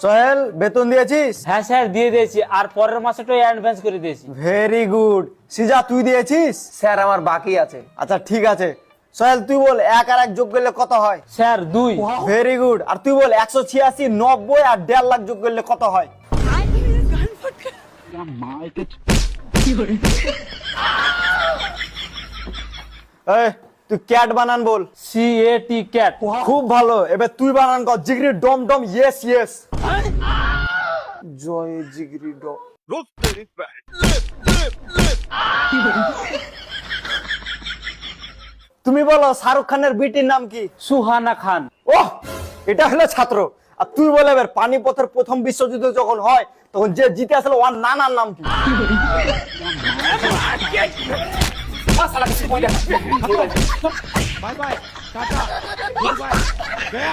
সোহেল বেতন দিয়েছিস? হ্যাঁ স্যার দিয়ে দিয়েছি, আর পরের মাসেটাই অ্যাডভান্স করে দিয়েছি। Very good. সিজা তুই দিয়েছিস? স্যার আমার বাকি আছে। আচ্ছা ঠিক আছে। সোহেল তুই বল 1 আর 1 যোগ করলে কত হয়? স্যার 2। Very good. আর তুই বল 186, 90 আর 1.5 লাখ যোগ করলে কত হয়? এই তুই ক্যাট বানান বল। CAT cat. খুব ভালো। এবার তুই বানান কর জিগরি ডম ডম ইয়েস ইয়েস। জয় জিগরি ডম। তুমি বলো শাহরুখ খানের বিটির নাম কি? সুহানা খান। ওহ, এটা হলো ছাত্র। আর তুই বলে এবার পানিপথের প্রথম বিশ্বযুদ্ধ যখন হয় তখন যে জিতে আসলে ওর নানার নাম কি? Bye bye tata goodbye गया